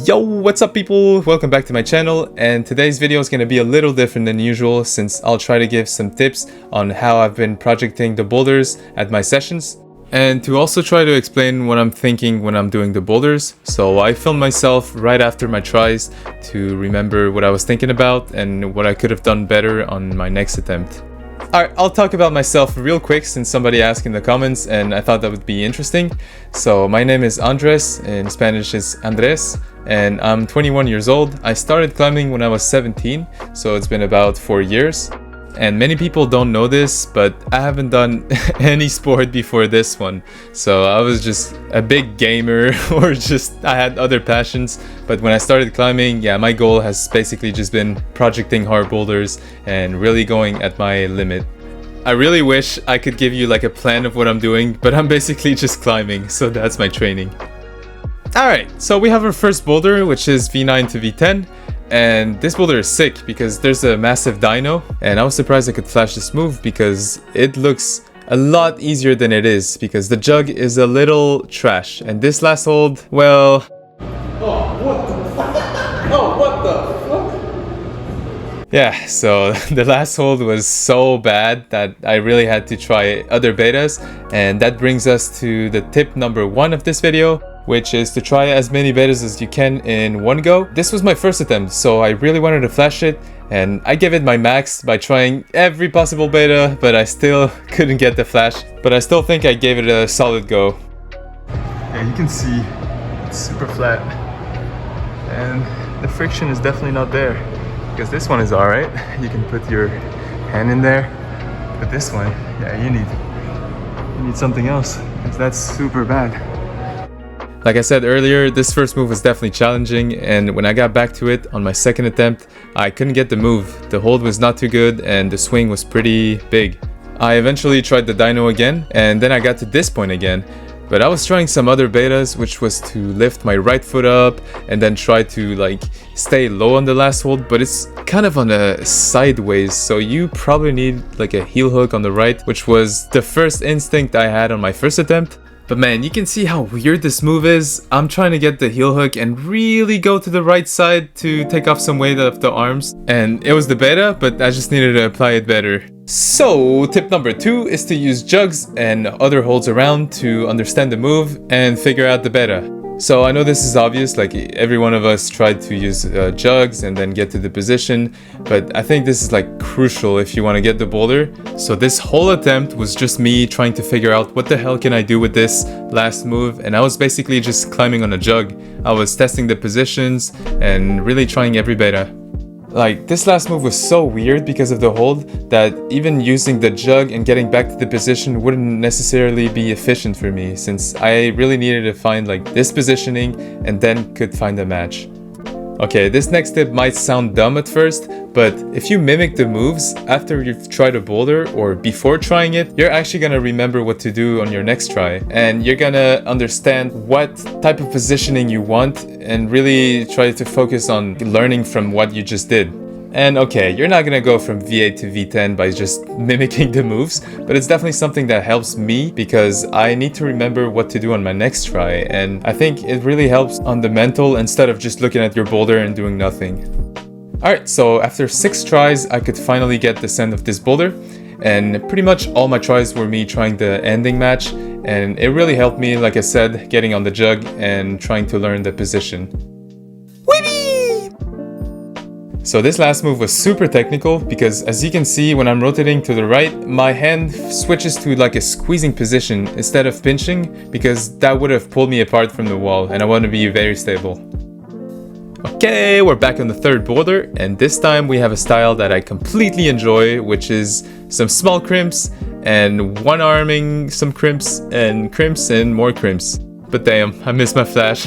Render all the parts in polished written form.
Yo, what's up people? Welcome back to my channel, and today's video is going to be a little different than usual since I'll try to give some tips on how I've been projecting the boulders at my sessions and to also try to explain what I'm thinking when I'm doing the boulders. So I filmed myself right after my tries to remember what I was thinking about and what I could have done better on my next attempt. Alright, I'll talk about myself real quick since somebody asked in the comments and I thought that would be interesting. So my name is Andres, in Spanish is Andres, and I'm 21 years old. I started climbing when I was 17, so it's been about 4 years. And many people don't know this, but I haven't done any sport before this one. So I was just a big gamer or just I had other passions. But when I started climbing, yeah, my goal has basically just been projecting hard boulders and really going at my limit. I really wish I could give you like a plan of what I'm doing, but I'm basically just climbing, so that's my training. Alright, so we have our first boulder, which is V9 to V10. And this boulder is sick because there's a massive dyno, and I was surprised I could flash this move because it looks a lot easier than it is because the jug is a little trash. And this last hold, well... Oh, what the fuck? Oh, what the fuck? Yeah, so the last hold was so bad that I really had to try other betas, and that brings us to the tip number 1 of this video, which is to try as many betas as you can in one go. This was my first attempt, so I really wanted to flash it, and I gave it my max by trying every possible beta, but I still couldn't get the flash. But I still think I gave it a solid go. Yeah, you can see it's super flat, and the friction is definitely not there, because this one is alright. You can put your hand in there, but this one, yeah, you need something else, because that's super bad. Like I said earlier, this first move was definitely challenging, and when I got back to it on my second attempt, I couldn't get the move. The hold was not too good and the swing was pretty big. I eventually tried the dyno again, and then I got to this point again. But I was trying some other betas, which was to lift my right foot up and then try to like stay low on the last hold, but it's kind of on a sideways, so you probably need like a heel hook on the right, which was the first instinct I had on my first attempt. But man, you can see how weird this move is. I'm trying to get the heel hook and really go to the right side to take off some weight off the arms. And it was the beta, but I just needed to apply it better. So tip number 2 is to use jugs and other holds around to understand the move and figure out the beta. So I know this is obvious, like every one of us tried to use jugs and then get to the position, but I think this is like crucial if you want to get the boulder. So this whole attempt was just me trying to figure out what the hell can I do with this last move, and I was basically just climbing on a jug. I was testing the positions and really trying every beta. Like, this last move was so weird because of the hold that even using the jug and getting back to the position wouldn't necessarily be efficient for me, since I really needed to find like this positioning and then could find a match. Okay, this next tip might sound dumb at first, but if you mimic the moves after you've tried a boulder or before trying it, you're actually gonna remember what to do on your next try, and you're gonna understand what type of positioning you want and really try to focus on learning from what you just did. And okay, you're not gonna go from V8 to V10 by just mimicking the moves, but it's definitely something that helps me because I need to remember what to do on my next try, and I think it really helps on the mental instead of just looking at your boulder and doing nothing. Alright, so after 6 tries, I could finally get the send of this boulder, and pretty much all my tries were me trying the ending match, and it really helped me, like I said, getting on the jug and trying to learn the position. So this last move was super technical because as you can see when I'm rotating to the right, my hand switches to like a squeezing position instead of pinching because that would have pulled me apart from the wall and I want to be very stable. Okay, we're back on the third boulder, and this time we have a style that I completely enjoy, which is some small crimps and one arming some crimps and more crimps. But damn, I missed my flash,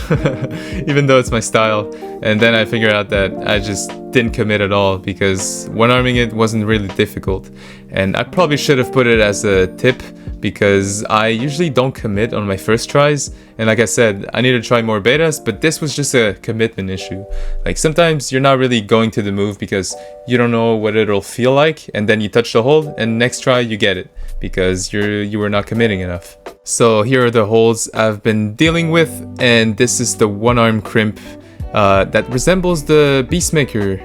even though it's my style. And then I figured out that I just didn't commit at all because one-arming it wasn't really difficult. And I probably should have put it as a tip because I usually don't commit on my first tries. And like I said, I need to try more betas, but this was just a commitment issue. Like sometimes you're not really going to the move because you don't know what it'll feel like, and then you touch the hold and next try you get it because you were not committing enough. So here are the holds I've been dealing with, and this is the one arm crimp that resembles the Beastmaker.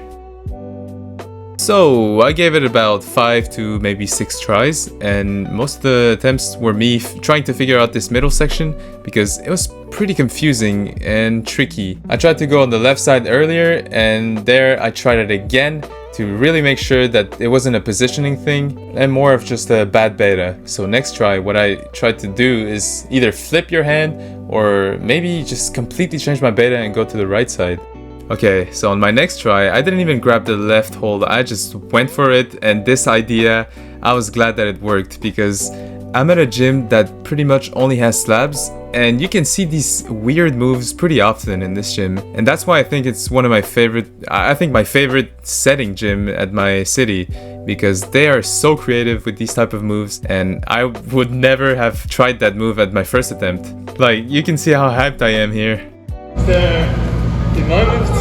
So I gave it about 5 to maybe 6 tries, and most of the attempts were me trying to figure out this middle section because it was pretty confusing and tricky. I tried to go on the left side earlier, and there I tried it again to really make sure that it wasn't a positioning thing and more of just a bad beta. So next try, what I tried to do is either flip your hand or maybe just completely change my beta and go to the right side. Okay, so on my next try, I didn't even grab the left hold, I just went for it, and this idea, I was glad that it worked because I'm at a gym that pretty much only has slabs, and you can see these weird moves pretty often in this gym, and that's why I think it's one of my favorite, I think my favorite setting gym at my city, because they are so creative with these type of moves, and I would never have tried that move at my first attempt. Like, you can see how hyped I am here.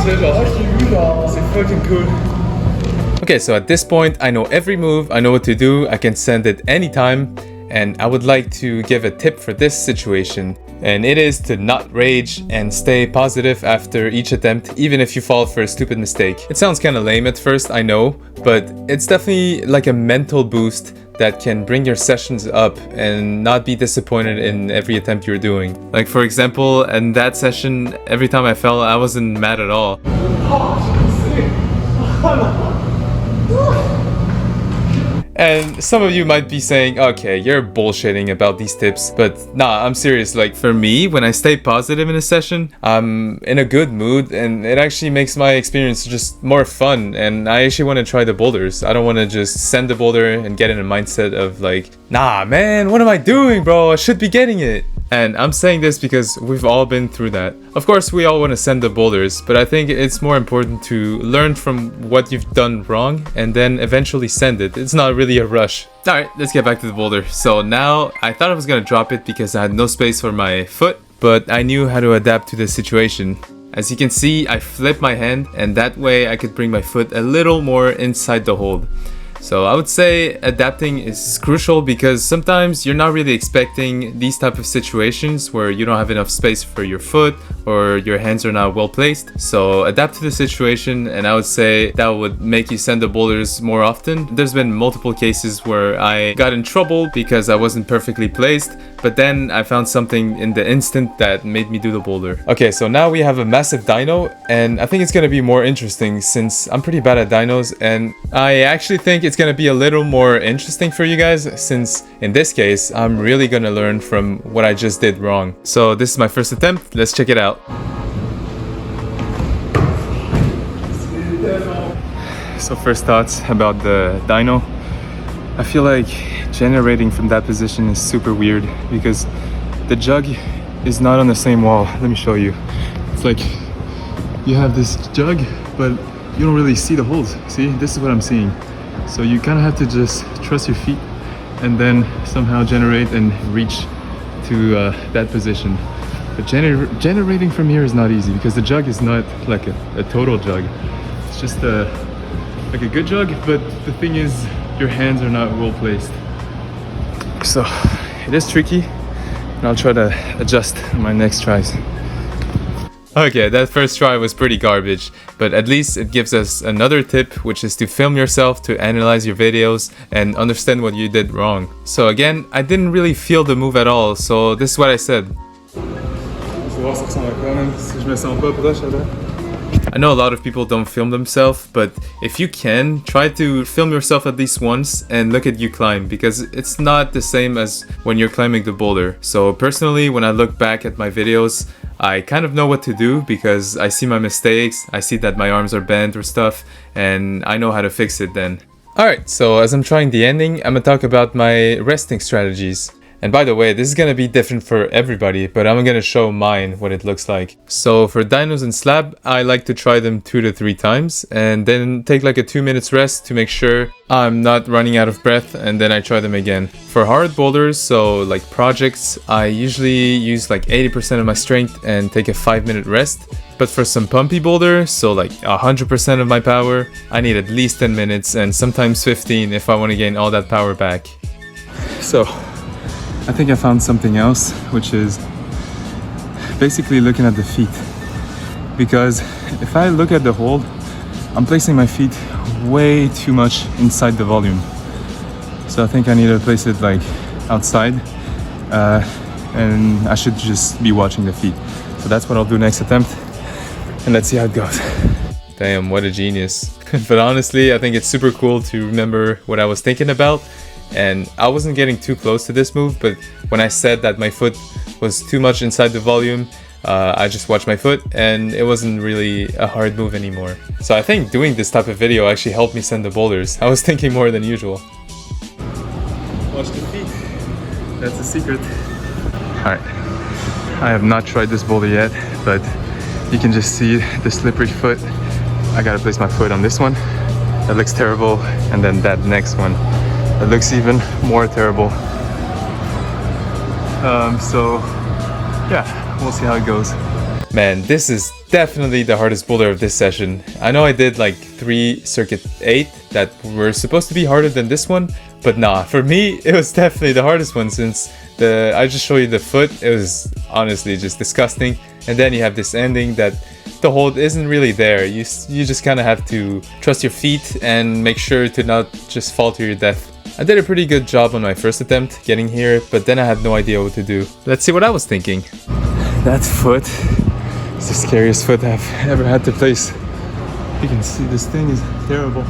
C'est fucking cool. Okay, so at this point, I know every move, I know what to do, I can send it anytime, and I would like to give a tip for this situation, and it is to not rage and stay positive after each attempt, even if you fall for a stupid mistake. It sounds kinda lame at first, I know, but it's definitely like a mental boost that can bring your sessions up and not be disappointed in every attempt you're doing. Like for example, in that session, every time I fell, I wasn't mad at all. And some of you might be saying, okay, you're bullshitting about these tips, but nah, I'm serious. Like for me, when I stay positive in a session, I'm in a good mood and it actually makes my experience just more fun, and I actually want to try the boulders. I don't want to just send the boulder and get in a mindset of like, nah man, what am I doing, bro? I should be getting it. And I'm saying this because we've all been through that. Of course, we all want to send the boulders, but I think it's more important to learn from what you've done wrong and then eventually send it. It's not really a rush. Alright, let's get back to the boulder. So now, I thought I was gonna drop it because I had no space for my foot, but I knew how to adapt to the situation. As you can see, I flipped my hand, and that way I could bring my foot a little more inside the hold. So I would say adapting is crucial because sometimes you're not really expecting these type of situations where you don't have enough space for your foot or your hands are not well placed. So adapt to the situation, and I would say that would make you send the boulders more often. There's been multiple cases where I got in trouble because I wasn't perfectly placed, but then I found something in the instant that made me do the boulder. Okay, so now we have a massive dyno, and I think it's gonna be more interesting since I'm pretty bad at dynos, and I actually think it's gonna be a little more interesting for you guys since in this case I'm really gonna learn from what I just did wrong. So this is my first attempt, let's check it out. So first thoughts about the dyno. I feel like generating from that position is super weird because the jug is not on the same wall. Let me show you. It's like you have this jug, but you don't really see the holes. See, this is what I'm seeing. So you kind of have to just trust your feet and then somehow generate and reach to that position. But generating from here is not easy because the jug is not like a total jug. It's just like a good jug, but the thing is your hands are not well placed. So it is tricky, and I'll try to adjust on my next tries. Okay, that first try was pretty garbage, but at least it gives us another tip, which is to film yourself to analyze your videos and understand what you did wrong. So again, I didn't really feel the move at all, so this is what I said. I know a lot of people don't film themselves, but if you can, try to film yourself at least once and look at you climb, because it's not the same as when you're climbing the boulder. So personally, when I look back at my videos, I kind of know what to do because I see my mistakes, I see that my arms are bent or stuff, and I know how to fix it then. Alright, so as I'm trying the ending, I'm gonna talk about my resting strategies. And by the way, this is gonna be different for everybody, but I'm gonna show mine what it looks like. So for dynos and slab, I like to try them 2 to 3 times and then take like a 2 minutes rest to make sure I'm not running out of breath, and then I try them again. For hard boulders, so like projects, I usually use like 80% of my strength and take a 5-minute rest. But for some pumpy boulder, so like 100% of my power, I need at least 10 minutes and sometimes 15 if I want to gain all that power back. So I think I found something else, which is basically looking at the feet. because if I look at the hold, I'm placing my feet way too much inside the volume. So I think I need to place it like outside, and I should just be watching the feet. So that's what I'll do next attempt, and let's see how it goes. Damn, what a genius. But honestly, I think it's super cool to remember what I was thinking about. And I wasn't getting too close to this move, but when I said that my foot was too much inside the volume, I just watched my foot and it wasn't really a hard move anymore. So I think doing this type of video actually helped me send the boulders. I was thinking more than usual. Watch the feet. That's the secret. Alright. I have not tried this boulder yet, but you can just see the slippery foot. I gotta place my foot on this one. That looks terrible. And then that next one. That looks even more terrible. So yeah, we'll see how it goes. Man, this is definitely the hardest boulder of this session. I know I did like 3 circuit 8 that were supposed to be harder than this one, but nah, for me it was definitely the hardest one, since I just show you the foot. It was honestly just disgusting, and then you have this ending that the hold isn't really there. You just kind of have to trust your feet and make sure to not just fall to your death. I did a pretty good job on my first attempt getting here, but then I had no idea what to do. Let's see what I was thinking. That foot is the scariest foot I've ever had to place. You can see this thing is terrible.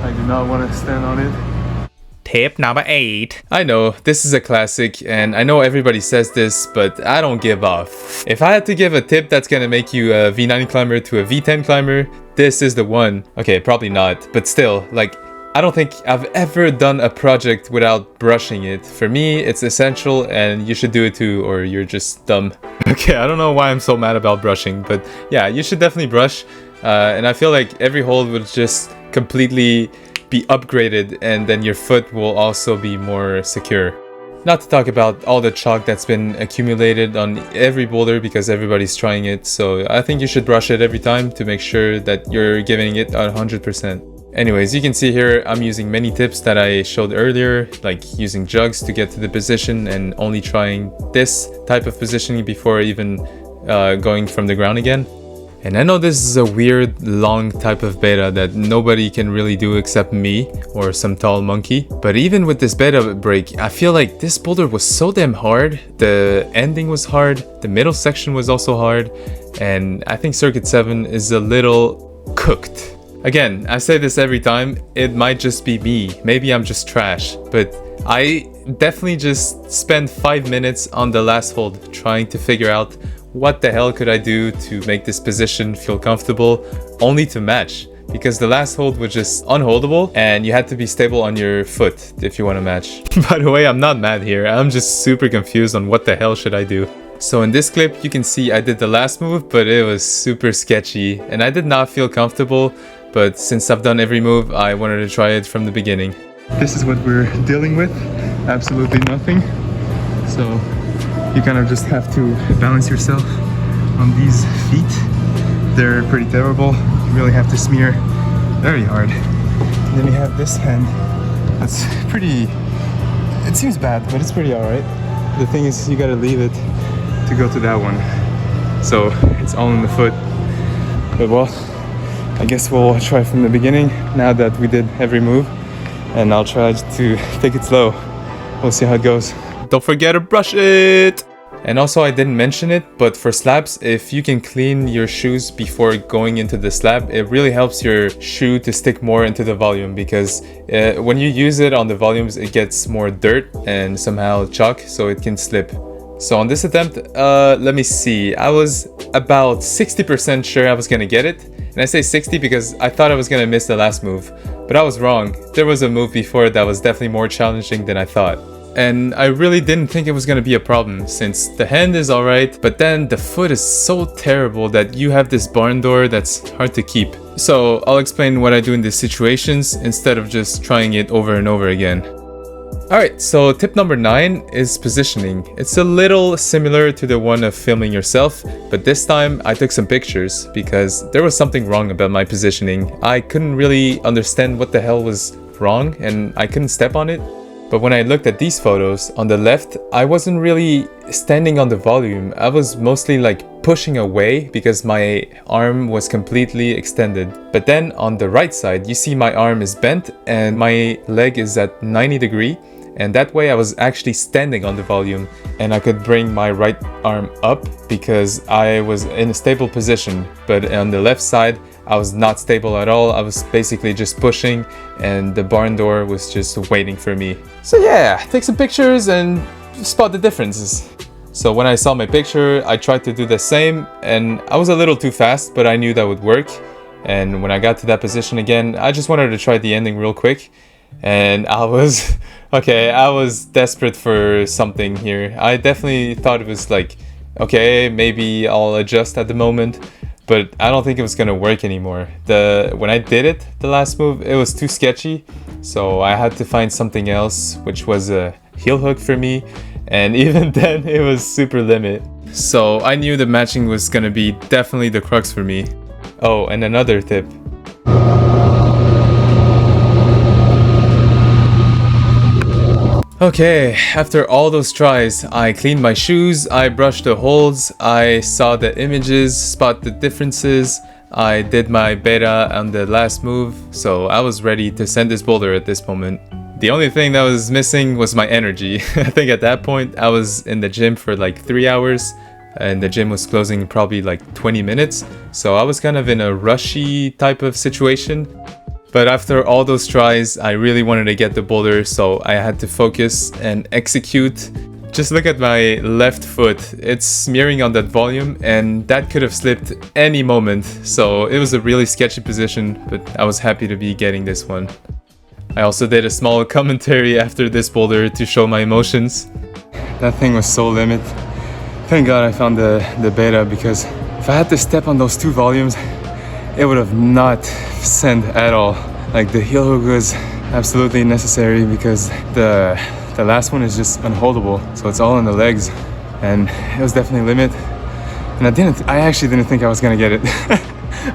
I do not want to stand on it. Tip number 8. I know, this is a classic, and I know everybody says this, but I don't give off. If I had to give a tip that's gonna make you a V9 climber to a V10 climber, this is the one. Okay, probably not, but still, like, I don't think I've ever done a project without brushing it. For me, it's essential, and you should do it too, or you're just dumb. Okay, I don't know why I'm so mad about brushing, but yeah, you should definitely brush. And I feel like every hold would just completely be upgraded, and then your foot will also be more secure. Not to talk about all the chalk that's been accumulated on every boulder because everybody's trying it, so I think you should brush it every time to make sure that you're giving it 100%. Anyways, you can see here I'm using many tips that I showed earlier, like using jugs to get to the position and only trying this type of positioning before even going from the ground again. And I know this is a weird, long type of beta that nobody can really do except me or some tall monkey. But even with this beta break, I feel like this boulder was so damn hard. The ending was hard, the middle section was also hard, and I think Circuit 7 is a little cooked. Again, I say this every time, it might just be me, maybe I'm just trash, but I definitely just spent 5 minutes on the last hold trying to figure out what the hell could I do to make this position feel comfortable, only to match. Because the last hold was just unholdable and you had to be stable on your foot if you want to match. By the way, I'm not mad here, I'm just super confused on what the hell should I do. So in this clip, you can see I did the last move, but it was super sketchy and I did not feel comfortable. But since I've done every move, I wanted to try it from the beginning. This is what we're dealing with, absolutely nothing. So you kind of just have to balance yourself on these feet. They're pretty terrible. You really have to smear very hard. And then you have this hand. That's pretty, it seems bad, but it's pretty alright. The thing is, you gotta leave it to go to that one. So it's all in the foot. But well, I guess we'll try from the beginning now that we did every move. And I'll try to take it slow. We'll see how it goes. Don't forget to brush it! And also, I didn't mention it, but for slabs, if you can clean your shoes before going into the slab, it really helps your shoe to stick more into the volume, because when you use it on the volumes, it gets more dirt and somehow chalk, so it can slip. So on this attempt, let me see, I was about 60% sure I was gonna get it. And I say 60 because I thought I was gonna miss the last move, but I was wrong. There was a move before that was definitely more challenging than I thought. And I really didn't think it was gonna be a problem, since the hand is alright, but then the foot is so terrible that you have this barn door that's hard to keep. So I'll explain what I do in these situations instead of just trying it over and over again. Alright, so tip number 9 is positioning. It's a little similar to the one of filming yourself, but this time I took some pictures because there was something wrong about my positioning. I couldn't really understand what the hell was wrong and I couldn't step on it. But when I looked at these photos, on the left, I wasn't really standing on the volume. I was mostly like pushing away because my arm was completely extended. But then on the right side, you see my arm is bent and my leg is at 90 degrees. And that way I was actually standing on the volume and I could bring my right arm up because I was in a stable position. But on the left side, I was not stable at all. I was basically just pushing and the barn door was just waiting for me. So yeah, take some pictures and spot the differences. So when I saw my picture, I tried to do the same and I was a little too fast, but I knew that would work. And when I got to that position again, I just wanted to try the ending real quick. And I was desperate for something here. I definitely thought it was like, okay, maybe I'll adjust at the moment, but I don't think it was gonna work anymore. When I did it, the last move, it was too sketchy, so I had to find something else, which was a heel hook for me, and even then it was super limit. So I knew the matching was gonna be definitely the crux for me. Oh, and another tip. Okay, after all those tries, I cleaned my shoes, I brushed the holes, I saw the images, spot the differences, I did my beta on the last move, so I was ready to send this boulder at this moment. The only thing that was missing was my energy. I think at that point I was in the gym for like 3 hours and the gym was closing in probably like 20 minutes, so I was kind of in a rushy type of situation. But after all those tries, I really wanted to get the boulder, so I had to focus and execute. Just look at my left foot. It's smearing on that volume and that could have slipped any moment. So it was a really sketchy position, but I was happy to be getting this one. I also did a small commentary after this boulder to show my emotions. That thing was so limit. Thank God I found the beta, because if I had to step on those 2 volumes, it would have not sent at all. Like the heel hook was absolutely necessary because the last one is just unholdable. So it's all in the legs and it was definitely limit. And I actually didn't think I was gonna get it.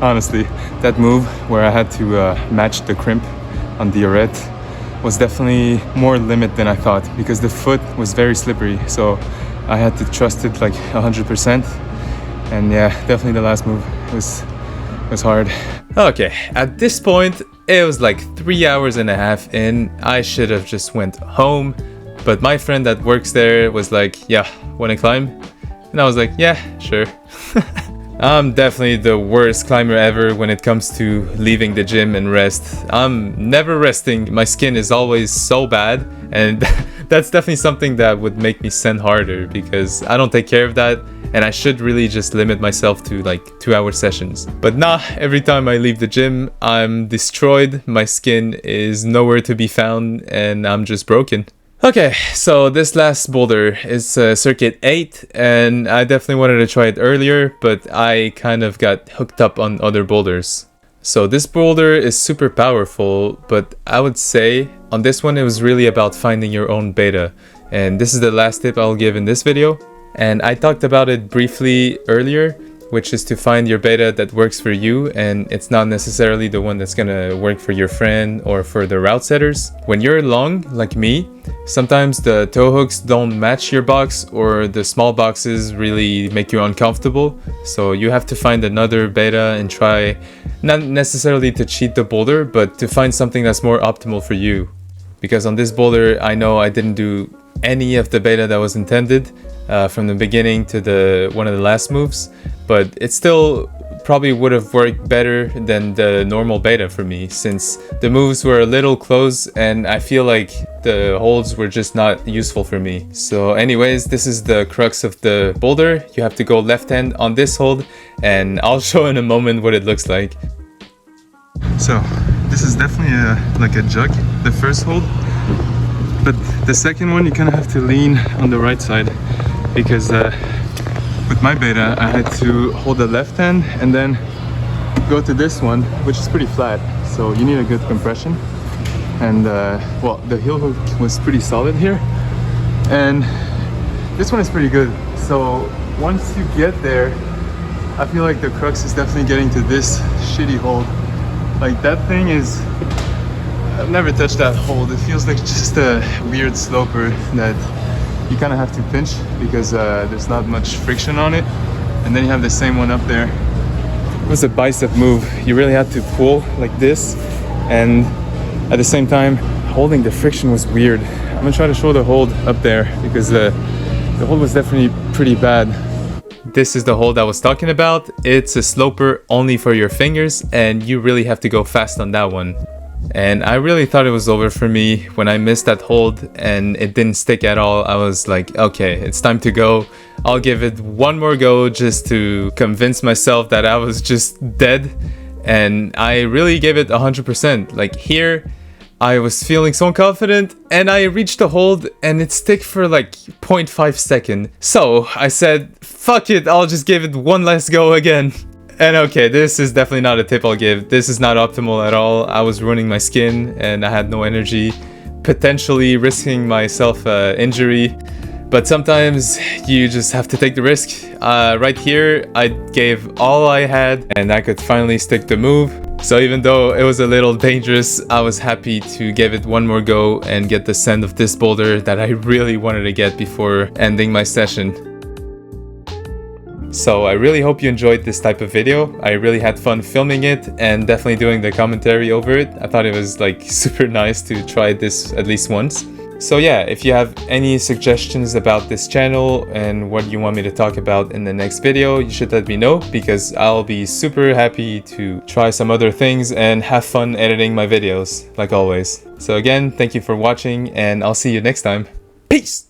Honestly, that move where I had to match the crimp on the arete was definitely more limit than I thought because the foot was very slippery. So I had to trust it like 100%. And yeah, definitely the last move was hard. Okay, at this point, it was like 3 hours and a half in. I should have just went home, but my friend that works there was like, yeah, wanna climb? And I was like, yeah, sure. I'm definitely the worst climber ever when it comes to leaving the gym and rest. I'm never resting. My skin is always so bad, and that's definitely something that would make me send harder because I don't take care of that. And I should really just limit myself to like 2-hour sessions. But nah, every time I leave the gym, I'm destroyed, my skin is nowhere to be found, and I'm just broken. Okay, so this last boulder is circuit 8, and I definitely wanted to try it earlier, but I kind of got hooked up on other boulders. So this boulder is super powerful, but I would say on this one it was really about finding your own beta. And this is the last tip I'll give in this video. And I talked about it briefly earlier, which is to find your beta that works for you, and it's not necessarily the one that's gonna work for your friend or for the route setters. When you're long, like me, sometimes the toe hooks don't match your box or the small boxes really make you uncomfortable. So you have to find another beta and try, not necessarily to cheat the boulder, but to find something that's more optimal for you. Because on this boulder, I know I didn't do any of the beta that was intended. From the beginning to one of the last moves, but it still probably would have worked better than the normal beta for me, since the moves were a little close and I feel like the holds were just not useful for me. So anyways, this is the crux of the boulder. You have to go left hand on this hold, and I'll show in a moment what it looks like. So this is definitely like a jug, the first hold, but the second one you kind of have to lean on the right side. Because with my beta, I had to hold the left hand and then go to this one, which is pretty flat. So you need a good compression. And well, the heel hook was pretty solid here. And this one is pretty good. So once you get there, I feel like the crux is definitely getting to this shitty hold. Like that thing is, I've never touched that hold. It feels like just a weird sloper that you kind of have to pinch because there's not much friction on it. And then you have the same one up there. It was a bicep move. You really had to pull like this, and at the same time holding the friction was weird. I'm gonna try to show the hold up there because the hold was definitely pretty bad. This is the hold I was talking about. It's a sloper only for your fingers, and you really have to go fast on that one. And I really thought it was over for me when I missed that hold and it didn't stick at all. I was like, okay, it's time to go. I'll give it one more go just to convince myself that I was just dead. And I really gave it 100%. Like here, I was feeling so confident and I reached the hold and it stick for like 0.5 second. So I said, fuck it, I'll just give it one last go again. And okay, this is definitely not a tip I'll give. This is not optimal at all. I was ruining my skin and I had no energy, potentially risking myself injury. But sometimes you just have to take the risk. Right here, I gave all I had and I could finally stick the move. So even though it was a little dangerous, I was happy to give it one more go and get the send of this boulder that I really wanted to get before ending my session. So I really hope you enjoyed this type of video. I really had fun filming it and definitely doing the commentary over it. I thought it was like super nice to try this at least once. So yeah, if you have any suggestions about this channel and what you want me to talk about in the next video, you should let me know because I'll be super happy to try some other things and have fun editing my videos, like always. So again, thank you for watching and I'll see you next time. Peace!